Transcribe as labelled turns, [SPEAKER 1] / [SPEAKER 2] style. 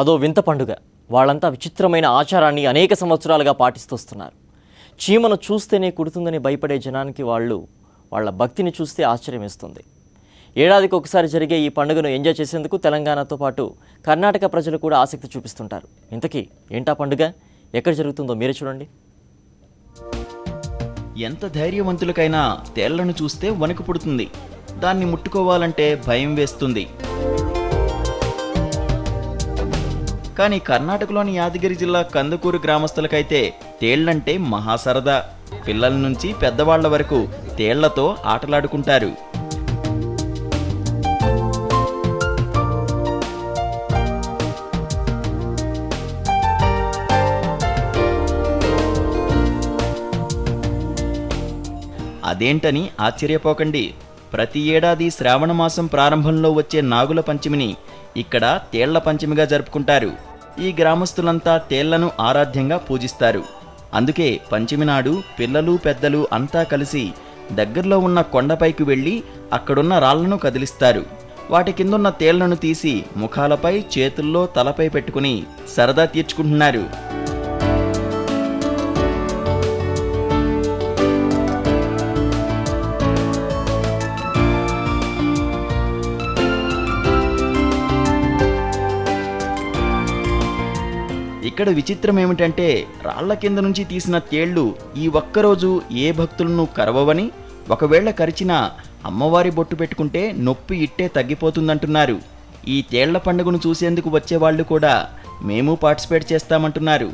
[SPEAKER 1] అదో వింత పండుగ. వాళ్ళంతా విచిత్రమైన ఆచారాన్ని అనేక సంవత్సరాలుగా పాటిస్తూస్తున్నారు. చీమను చూస్తేనే కుడుతుందని భయపడే జనానికి వాళ్ళ భక్తిని చూస్తే ఆశ్చర్యం వేస్తుంది. ఏడాదికి ఒకసారి జరిగే ఈ పండుగను ఎంజాయ్ చేసేందుకు తెలంగాణతో పాటు కర్ణాటక ప్రజలు కూడా ఆసక్తి చూపిస్తుంటారు. ఇంతకీ ఏంటా పండుగ, ఎక్కడ జరుగుతుందో మీరే చూడండి.
[SPEAKER 2] ఎంత ధైర్యవంతులకైనా తేళ్లను చూస్తే వణుకు పుడుతుంది. దాన్ని ముట్టుకోవాలంటే భయం వేస్తుంది. కానీ కర్ణాటకలోని యాదగిరి జిల్లా కందుకూరు గ్రామస్తులకైతే తేళ్లంటే మహాసరదా. పిల్లల నుంచి పెద్దవాళ్ల వరకు తేళ్లతో ఆటలాడుకుంటారు. అదేంటని ఆశ్చర్యపోకండి. ప్రతి ఏడాది శ్రావణ మాసం ప్రారంభంలో వచ్చే నాగుల పంచమిని ఇక్కడ తేళ్ల పంచమిగా జరుపుకుంటారు. ఈ గ్రామస్తులంతా తేళ్లను ఆరాధ్యంగా పూజిస్తారు. అందుకే పంచమి నాడు పిల్లలు పెద్దలు అంతా కలిసి దగ్గరలో ఉన్న కొండపైకి వెళ్ళి అక్కడున్న రాళ్లను కదిలిస్తారు. వాటి కిందున్న తేళ్లను తీసి ముఖాలపై, చేతుల్లో, తలపై పెట్టుకుని సరదా తీర్చుకుంటున్నారు. ఇక్కడ విచిత్రం ఏమిటంటే రాళ్ల కింద నుంచి తీసిన తేళ్లు ఈ ఒక్కరోజు ఏ భక్తులను కరవవని, ఒకవేళ కరిచినా అమ్మవారి బొట్టు పెట్టుకుంటే నొప్పి ఇట్టే తగ్గిపోతుందంటున్నారు. ఈ తేళ్ల పండుగను చూసేందుకు వచ్చేవాళ్లు కూడా మేము పార్టిసిపేట్ చేస్తామంటున్నారు.